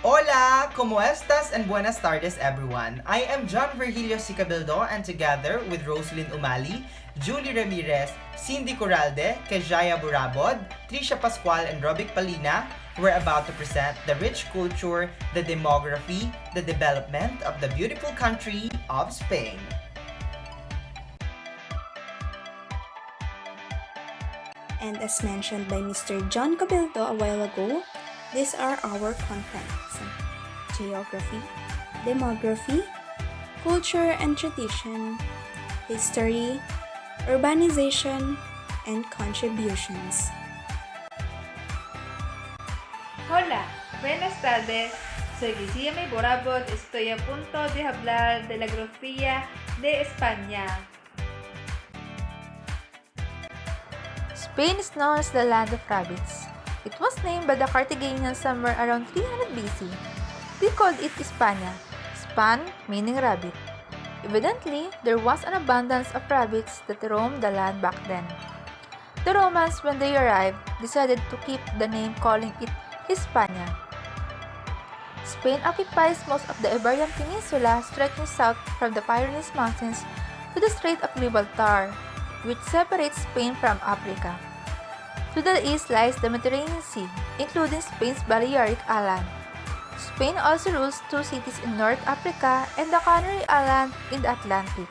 Hola! ¿Cómo estas? And buenas tardes, everyone. I am John Virgilio Sicabildo, and together with Roslyn Umali, Julie Ramirez, Cindy Corralde, Kejaya Burabod, Trisha Pascual, and Robic Palina, we're about to present the rich culture, the demography, the development of the beautiful country of Spain. And as mentioned by Mr. John Cabildo a while ago, these are our contents: geography, demography, culture and tradition, history, urbanization, and contributions. Hola, buenas tardes. Soy Licia May Borabod. Estoy a punto de hablar de la geografía de España. Spain is known as the land of rabbits. It was named by the Carthaginians somewhere around 300 BC. They called it Hispania, Span meaning rabbit. Evidently, there was an abundance of rabbits that roamed the land back then. The Romans, when they arrived, decided to keep the name, calling it Hispania. Spain occupies most of the Iberian Peninsula, stretching south from the Pyrenees Mountains to the Strait of Gibraltar, which separates Spain from Africa. To the east lies the Mediterranean Sea, including Spain's Balearic Island. Spain also rules two cities in North Africa and the Canary Island in the Atlantic.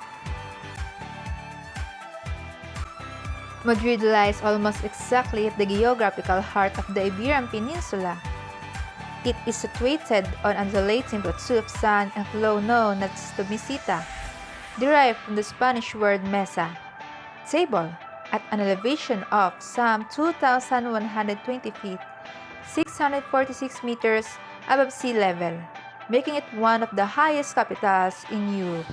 Madrid lies almost exactly at the geographical heart of the Iberian Peninsula. It is situated on an undulating plateau of sand and flow known as the Meseta, derived from the Spanish word mesa, table, at an elevation of some 2,120 feet, 646 meters above sea level, making it one of the highest capitals in Europe.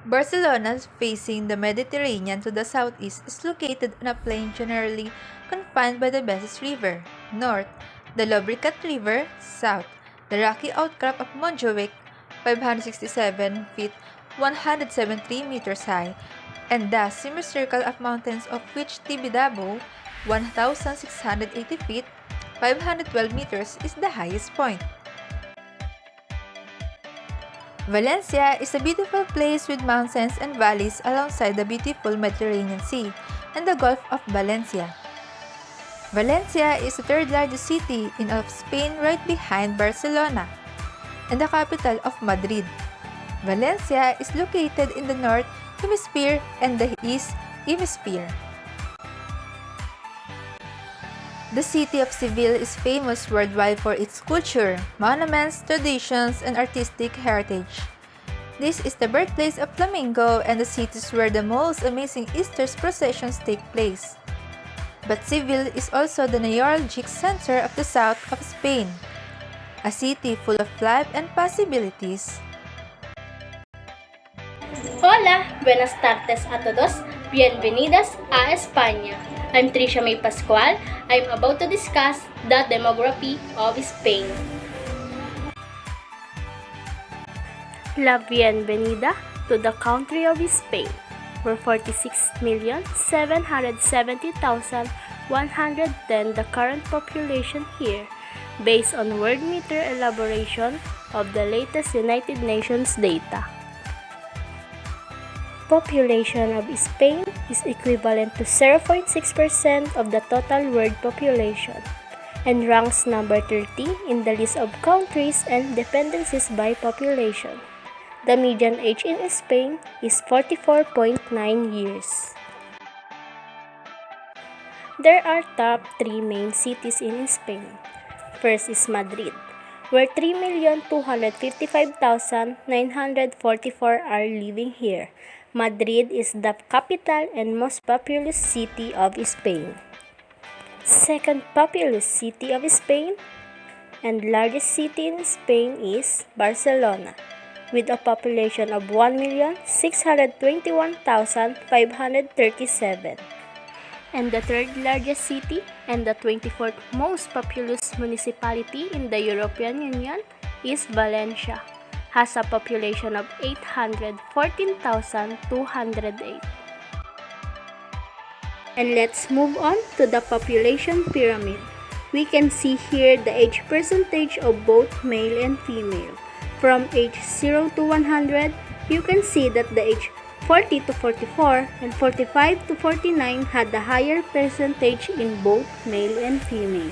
Barcelona, facing the Mediterranean to the southeast, is located on a plain generally confined by the Bessis River, north, the Llobregat River, south, the rocky outcrop of Montjuic, 567 feet, 173 meters high, and the semicircle of mountains of which Tibidabo, 1,680 feet, 512 meters is the highest point. Valencia is a beautiful place with mountains and valleys alongside the beautiful Mediterranean Sea and the Gulf of Valencia. Valencia is the third largest city in all of Spain, right behind Barcelona, and the capital of Madrid. Valencia is located in the North Hemisphere and the East Hemisphere. The city of Seville is famous worldwide for its culture, monuments, traditions, and artistic heritage. This is the birthplace of flamenco and the cities where the most amazing Easter processions take place. But Seville is also the neuralgic center of the south of Spain, a city full of life and possibilities. Hola, buenas tardes a todos. Bienvenidas a España. I'm Trisha May Pascual. I'm about to discuss the demography of Spain. La bienvenida to the country of Spain, where 46,770,110 the current population here, based on word meter elaboration of the latest United Nations data. Population of Spain is equivalent to 0.6% of the total world population and ranks number 30 in the list of countries and dependencies by population. The median age in Spain is 44.9 years. There are top 3 main cities in Spain. First is Madrid, where 3,255,944 are living here. Madrid is the capital and most populous city of Spain. Second populous city of Spain and largest city in Spain is Barcelona, with a population of 1,621,537. And the third largest city and the 24th most populous municipality in the European Union is Valencia, has a population of 814,208. And let's move on to the population pyramid. We can see here the age percentage of both male and female. From age 0 to 100, you can see that the age 40 to 44 and 45 to 49 had the higher percentage in both male and female.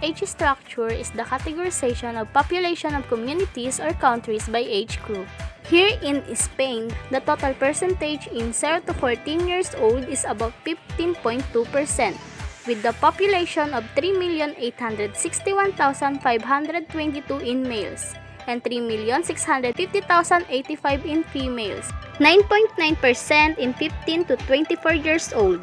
Age structure is the categorization of population of communities or countries by age group. Here in Spain, the total percentage in 0 to 14 years old is about 15.2%, with the population of 3,861,522 in males and 3,650,085 in females, 9.9% in 15 to 24 years old,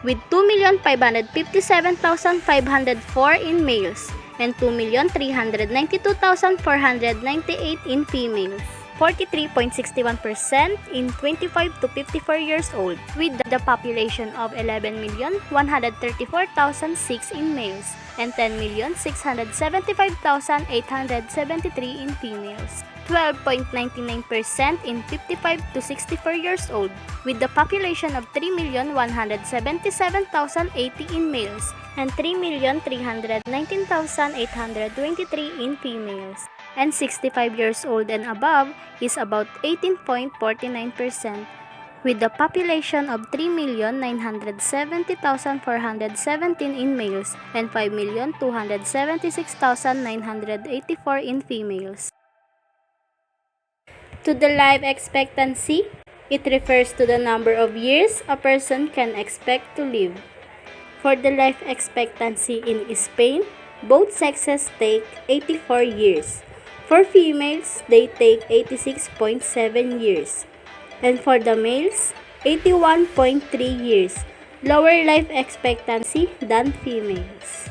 with 2,557,504 in males and 2,392,498 in females. 43.61% in 25 to 54 years old, with the population of 11,134,006 in males and 10,675,873 in females. 12.99% in 55 to 64 years old, with the population of 3,177,080 in males and 3,319,823 in females. And 65 years old and above is about 18.49%, with the population of 3,970,417 in males and 5,276,984 in females. To the life expectancy, it refers to the number of years a person can expect to live. For the life expectancy in Spain, both sexes take 84 years. For females, they take 86.7 years. And for the males, 81.3 years, lower life expectancy than females.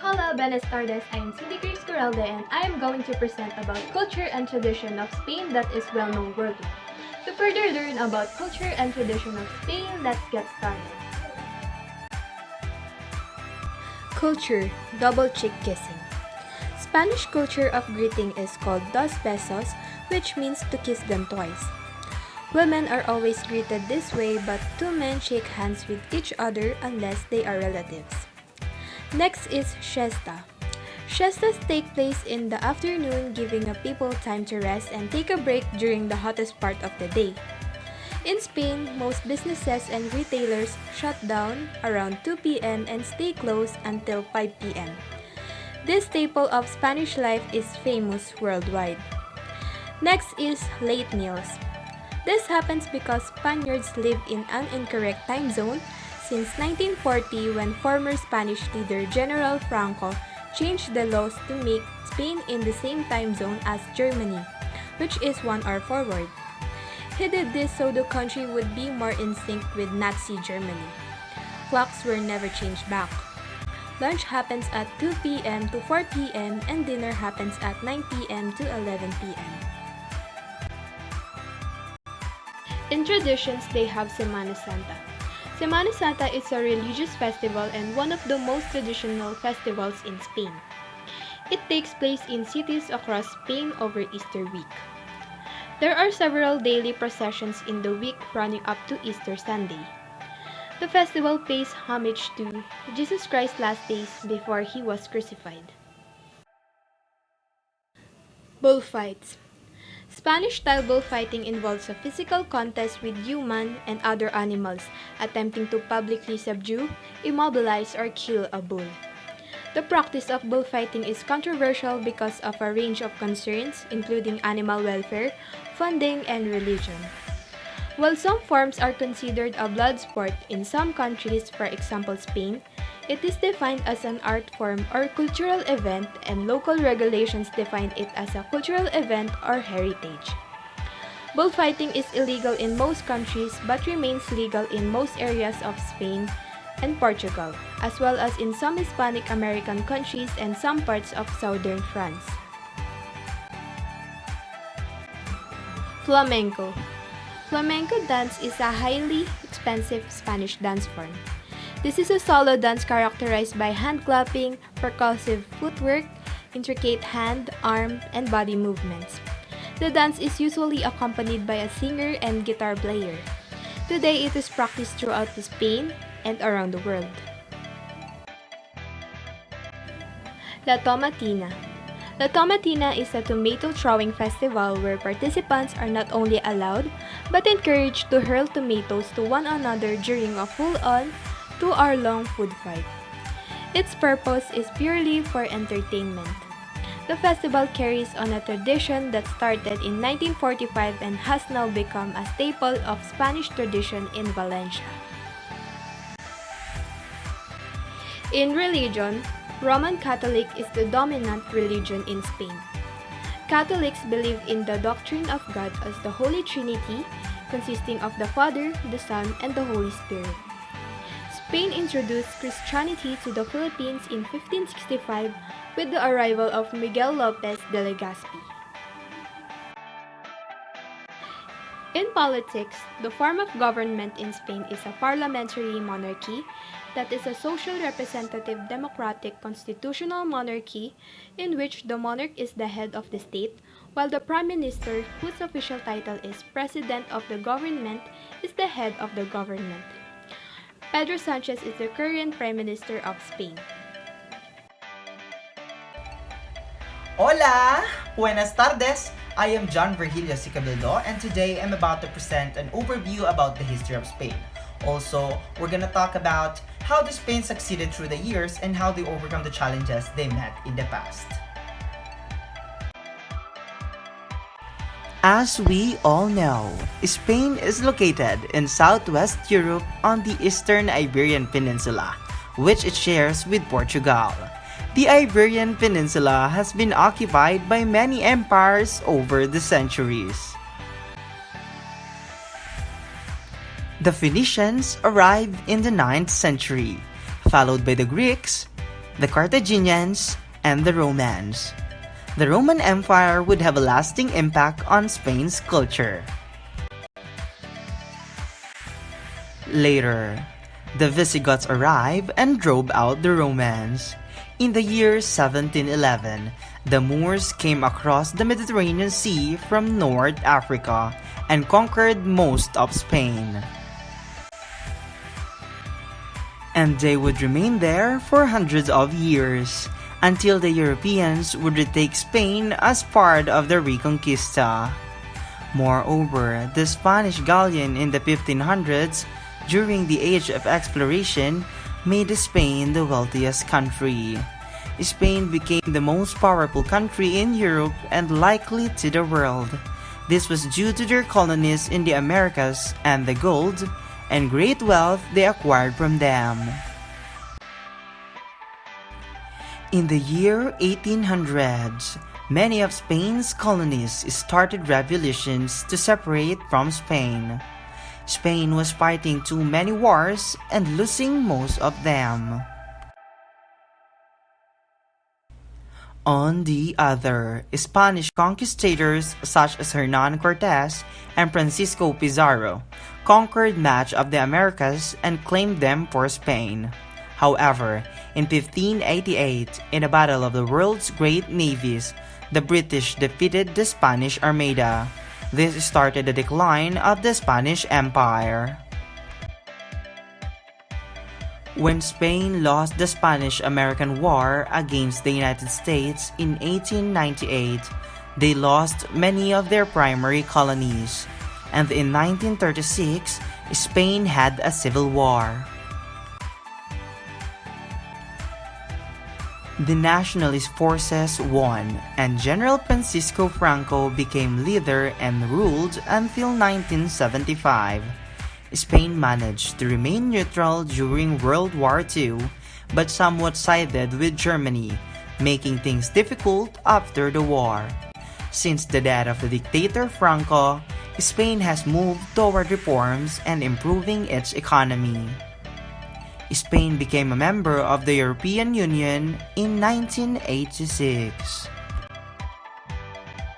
Hola, Buenas tardes. I am Cindy Curalde and I am going to present about culture and tradition of Spain that is well known worldwide. To further learn about culture and tradition of Spain, let's get started. Culture, double cheek kissing. Spanish culture of greeting is called dos besos, which means to kiss them twice. Women are always greeted this way, but two men shake hands with each other unless they are relatives. Next is siesta. Siestas take place in the afternoon, giving people time to rest and take a break during the hottest part of the day. In Spain, most businesses and retailers shut down around 2 p.m. and stay closed until 5 p.m. This staple of Spanish life is famous worldwide. Next is late meals. This happens because Spaniards live in an incorrect time zone since 1940, when former Spanish leader General Franco changed the laws to make Spain in the same time zone as Germany, which is 1 hour forward. He did this so the country would be more in sync with Nazi Germany. Clocks were never changed back. Lunch happens at 2 p.m. to 4 p.m. and dinner happens at 9 p.m. to 11 p.m. In traditions, they have Semana Santa. Semana Santa is a religious festival and one of the most traditional festivals in Spain. It takes place in cities across Spain over Easter week. There are several daily processions in the week running up to Easter Sunday. The festival pays homage to Jesus Christ's last days before he was crucified. Bullfights. Spanish-style bullfighting involves a physical contest with human and other animals attempting to publicly subdue, immobilize, or kill a bull. The practice of bullfighting is controversial because of a range of concerns, including animal welfare, funding, and religion. While some forms are considered a blood sport in some countries, for example Spain, it is defined as an art form or cultural event, and local regulations define it as a cultural event or heritage. Bullfighting is illegal in most countries but remains legal in most areas of Spain and Portugal, as well as in some Hispanic American countries and some parts of southern France. Flamenco. Flamenco dance is a highly expensive Spanish dance form. This is a solo dance characterized by hand clapping, percussive footwork, intricate hand, arm, and body movements. The dance is usually accompanied by a singer and guitar player. Today, it is practiced throughout Spain and around the world. La Tomatina. La Tomatina is a tomato throwing festival where participants are not only allowed but encouraged to hurl tomatoes to one another during a full-on 2-hour-long food fight. Its purpose is purely for entertainment. The festival carries on a tradition that started in 1945 and has now become a staple of Spanish tradition in Valencia. In religion, Roman Catholic is the dominant religion in Spain. Catholics believe in the doctrine of God as the Holy Trinity, consisting of the Father, the Son, and the Holy Spirit. Spain introduced Christianity to the Philippines in 1565 with the arrival of Miguel Lopez de Legazpi. In politics, the form of government in Spain is a parliamentary monarchy that is a social representative democratic constitutional monarchy in which the monarch is the head of the state, while the prime minister, whose official title is president of the government, is the head of the government. Pedro Sanchez is the current prime minister of Spain. Hola! Buenas tardes! I am John Virgilio Sicabildo, and today I'm about to present an overview about the history of Spain. Also, we're gonna talk about how the Spain succeeded through the years and how they overcome the challenges they met in the past. As we all know, Spain is located in southwest Europe on the eastern Iberian Peninsula, which it shares with Portugal. The Iberian Peninsula has been occupied by many empires over the centuries. The Phoenicians arrived in the 9th century, followed by the Greeks, the Carthaginians, and the Romans. The Roman Empire would have a lasting impact on Spain's culture. Later, the Visigoths arrived and drove out the Romans. In the year 1711, the Moors came across the Mediterranean Sea from North Africa and conquered most of Spain. And they would remain there for hundreds of years, until the Europeans would retake Spain as part of the Reconquista. Moreover, the Spanish galleon in the 1500s, during the Age of Exploration, made Spain the wealthiest country. Spain became the most powerful country in Europe and likely to the world. This was due to their colonies in the Americas and the gold and great wealth they acquired from them. In the year 1800s, many of Spain's colonies started revolutions to separate from Spain. Spain was fighting too many wars and losing most of them. On the other, Spanish conquistadors such as Hernan Cortés and Francisco Pizarro conquered much of the Americas and claimed them for Spain. However, in 1588, in a battle of the world's great navies, the British defeated the Spanish Armada. This started the decline of the Spanish Empire. When Spain lost the Spanish-American War against the United States in 1898, they lost many of their primary colonies, and in 1936, Spain had a civil war. The nationalist forces won, and General Francisco Franco became leader and ruled until 1975. Spain managed to remain neutral during World War II, but somewhat sided with Germany, making things difficult after the war. Since the death of the dictator Franco, Spain has moved toward reforms and improving its economy. Spain became a member of the European Union in 1986.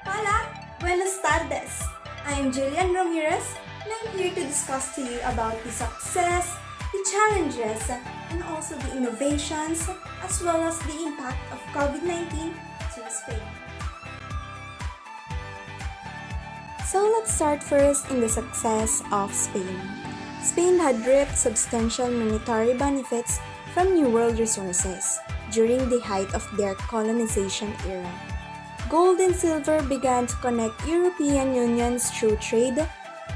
Hola! Buenas tardes! I am Julian Ramirez, and I'm here to discuss to you about the success, the challenges, and also the innovations, as well as the impact of COVID-19 to Spain. So let's start first in the success of Spain. Spain had reaped substantial monetary benefits from New World resources during the height of their colonization era. Gold and silver began to connect European unions through trade,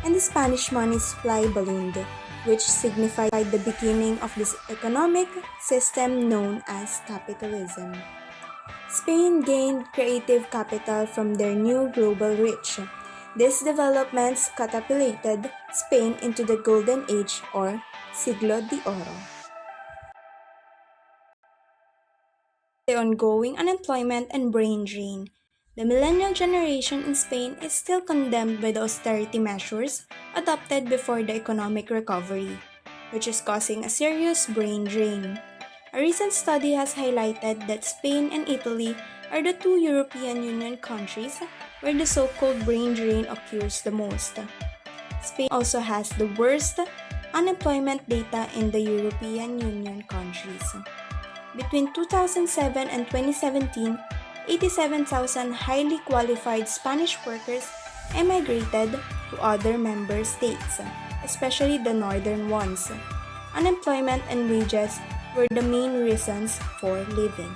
and the Spanish money supply ballooned, which signified the beginning of this economic system known as capitalism. Spain gained creative capital from their new global reach. These developments catapulted Spain into the Golden Age or Siglo de Oro. The ongoing unemployment and brain drain. The millennial generation in Spain is still condemned by the austerity measures adopted before the economic recovery, which is causing a serious brain drain. A recent study has highlighted that Spain and Italy are the two European Union countries where the so-called brain drain occurs the most. Spain also has the worst unemployment data in the European Union countries. Between 2007 and 2017, 87,000 highly qualified Spanish workers emigrated to other member states, especially the northern ones. Unemployment and wages were the main reasons for leaving.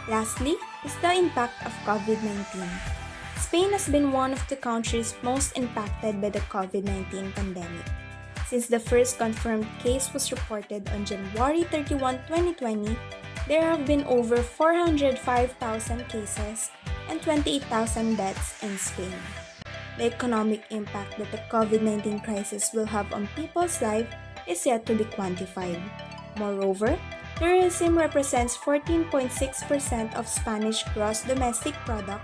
Lastly is the impact of COVID-19. Spain has been one of the countries most impacted by the COVID-19 pandemic. Since the first confirmed case was reported on January 31, 2020, there have been over 405,000 cases and 28,000 deaths in Spain. The economic impact that the COVID-19 crisis will have on people's lives is yet to be quantified. Moreover, tourism represents 14.6% of Spanish gross domestic product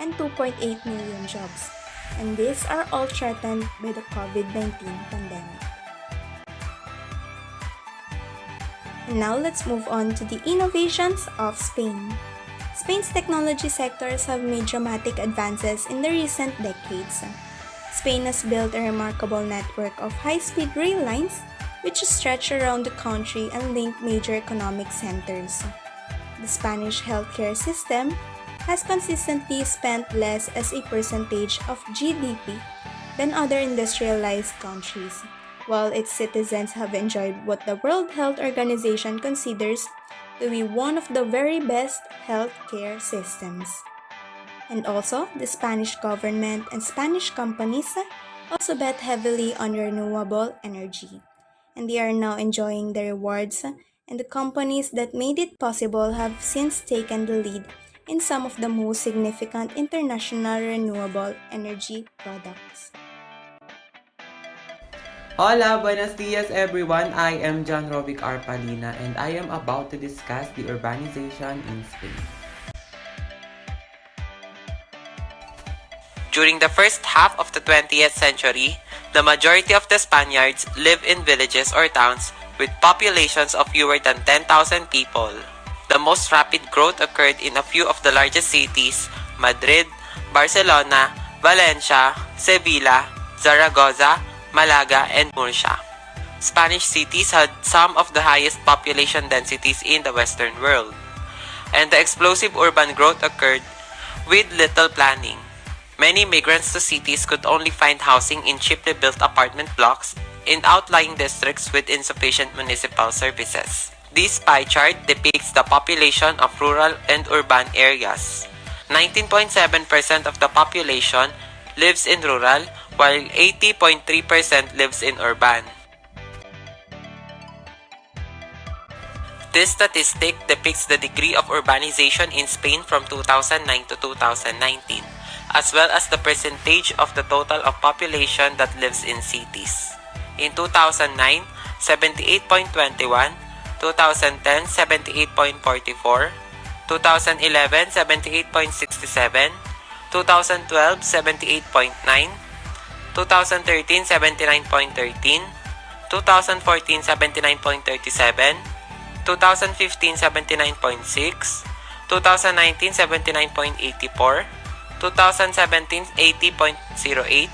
and 2.8 million jobs, and these are all threatened by the COVID-19 pandemic. And now let's move on to the innovations of Spain. Spain's technology sectors have made dramatic advances in the recent decades. Spain has built a remarkable network of high-speed rail lines which stretch around the country and link major economic centers. The Spanish healthcare system has consistently spent less as a percentage of GDP than other industrialized countries, while its citizens have enjoyed what the World Health Organization considers to be one of the very best healthcare systems. And also, the Spanish government and Spanish companies also bet heavily on renewable energy, and they are now enjoying the rewards, and the companies that made it possible have since taken the lead in some of the most significant international renewable energy products. Hola, buenos dias everyone. I am John Rovic Arpalina and I am about to discuss the urbanization in Spain. During the first half of the 20th century, the majority of the Spaniards live in villages or towns with populations of fewer than 10,000 people. The most rapid growth occurred in a few of the largest cities: Madrid, Barcelona, Valencia, Sevilla, Zaragoza, Malaga, and Murcia. Spanish cities had some of the highest population densities in the Western world, and the explosive urban growth occurred with little planning. Many migrants to cities could only find housing in cheaply built apartment blocks in outlying districts with insufficient municipal services. This pie chart depicts the population of rural and urban areas. 19.7% of the population lives in rural, while 80.3% lives in urban. This statistic depicts the degree of urbanization in Spain from 2009 to 2019, as well as the percentage of the total of population that lives in cities. In 2009, 78.21, 2010, 78.44, 2011, 78.67, 2012, 78.9, 2013, 79.13, 2014, 79.37, 2015, 79.6, 2019, 79.84, 2017, 80.08,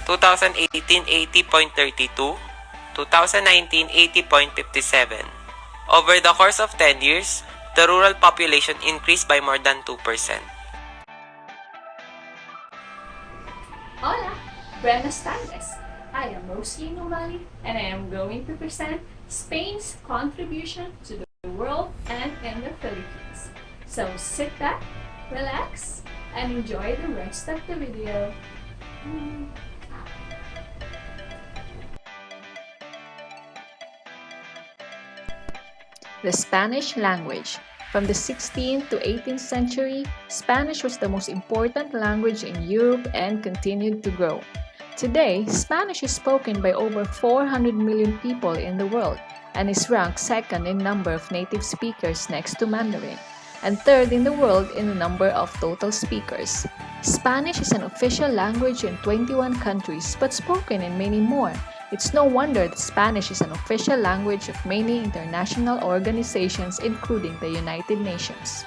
2018, 80.32, 2019, 80.57. Over the course of 10 years, the rural population increased by more than 2%. Hola! Buenas tardes. I am Rosie Nomali and I am going to present Spain's contribution to the world and in the Philippines. So sit back, relax, and enjoy the rest of the video. The Spanish language. From the 16th to 18th century, Spanish was the most important language in Europe and continued to grow. Today, Spanish is spoken by over 400 million people in the world and is ranked second in number of native speakers next to Mandarin, and third in the world in the number of total speakers. Spanish is an official language in 21 countries but spoken in many more. It's no wonder that Spanish is an official language of many international organizations, including the United Nations.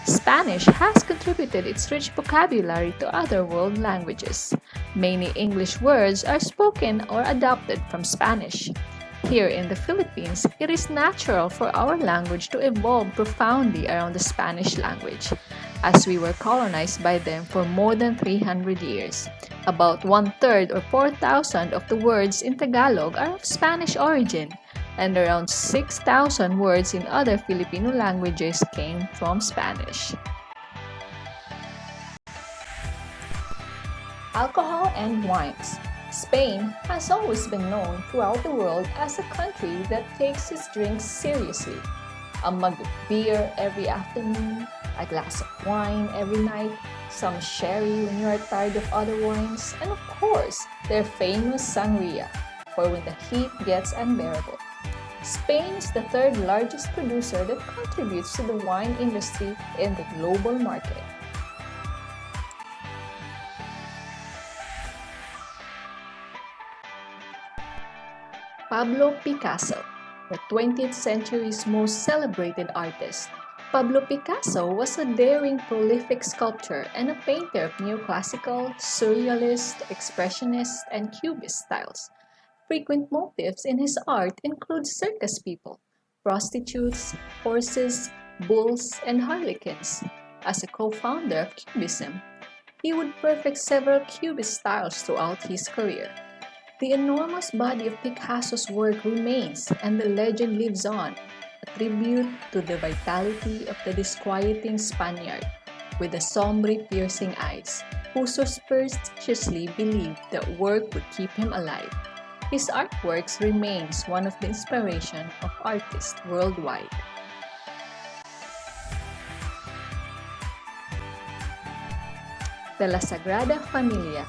Spanish has contributed its rich vocabulary to other world languages. Many English words are spoken or adopted from Spanish. Here in the Philippines, it is natural for our language to evolve profoundly around the Spanish language, as we were colonized by them for more than 300 years. About 1/3 or 4,000 of the words in Tagalog are of Spanish origin, and around 6,000 words in other Filipino languages came from Spanish. Alcohol and wines. Spain has always been known throughout the world as a country that takes its drinks seriously. A mug of beer every afternoon, a glass of wine every night, some sherry when you are tired of other wines, and of course, their famous sangria, for when the heat gets unbearable. Spain is the third largest producer that contributes to the wine industry in the global market. Pablo Picasso, the 20th century's most celebrated artist. Pablo Picasso was a daring, prolific sculptor and a painter of neoclassical, surrealist, expressionist, and cubist styles. Frequent motifs in his art include circus people, prostitutes, horses, bulls, and harlequins. As a co-founder of Cubism, he would perfect several cubist styles throughout his career. The enormous body of Picasso's work remains, and the legend lives on, a tribute to the vitality of the disquieting Spaniard with the sombre, piercing eyes, who superstitiously believed that work would keep him alive. His artworks remains one of the inspiration of artists worldwide. The La Sagrada Familia.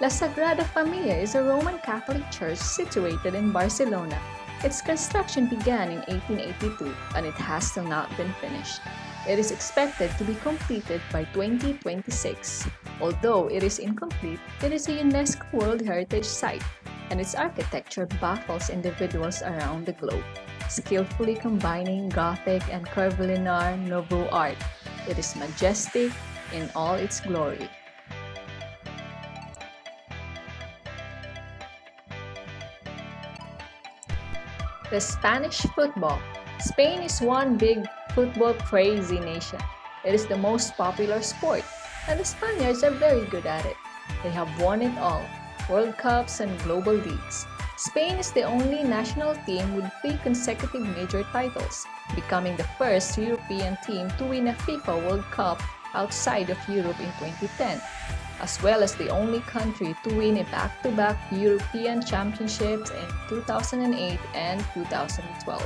La Sagrada Familia is a Roman Catholic church situated in Barcelona. Its construction began in 1882 and it has still not been finished. It is expected to be completed by 2026. Although it is incomplete, it is a UNESCO World Heritage Site, and its architecture baffles individuals around the globe, skillfully combining Gothic and Curvilinear Nouveau art. It is majestic in all its glory. The Spanish football. Spain is one big football crazy nation. It is the most popular sport, and the Spaniards are very good at it. They have won it all, World Cups and global leagues. Spain is the only national team with 3 consecutive major titles, becoming the first European team to win a FIFA World Cup outside of Europe in 2010, as well as the only country to win a back-to-back European Championships in 2008 and 2012.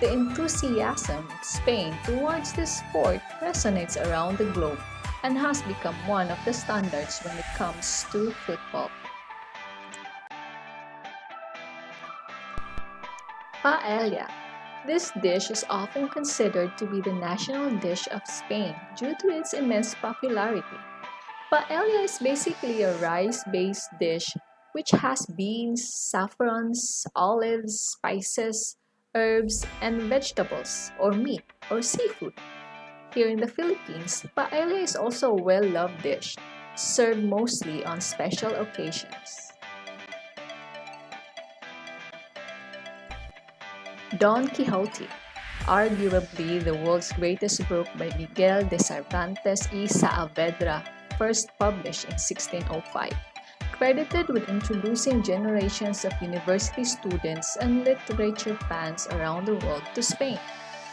The enthusiasm of Spain towards this sport resonates around the globe and has become one of the standards when it comes to football. Paella. This dish is often considered to be the national dish of Spain due to its immense popularity. Paella is basically a rice-based dish which has beans, saffrons, olives, spices, herbs, and vegetables, or meat, or seafood. Here in the Philippines, paella is also a well-loved dish, served mostly on special occasions. Don Quixote, arguably the world's greatest book by Miguel de Cervantes y Saavedra, first published in 1605, credited with introducing generations of university students and literature fans around the world to Spain.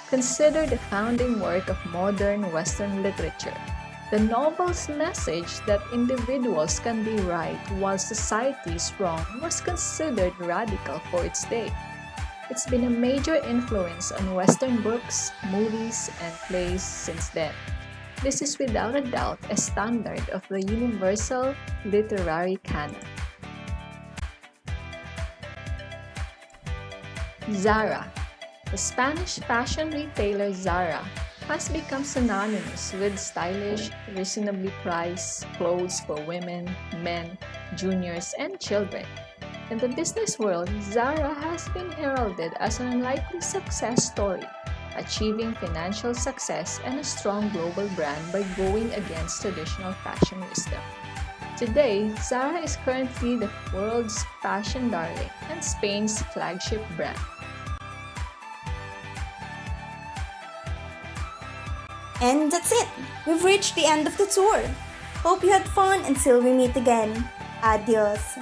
Considered the founding work of modern Western literature, the novel's message that individuals can be right while society is wrong was considered radical for its day. It's been a major influence on Western books, movies, and plays since then. This is without a doubt a standard of the universal literary canon. Zara. The Spanish fashion retailer Zara has become synonymous with stylish, reasonably priced clothes for women, men, juniors, and children. In the business world, Zara has been heralded as an unlikely success story, achieving financial success and a strong global brand by going against traditional fashion wisdom. Today, Zara is currently the world's fashion darling and Spain's flagship brand. And that's it! We've reached the end of the tour. Hope you had fun until we meet again. Adios!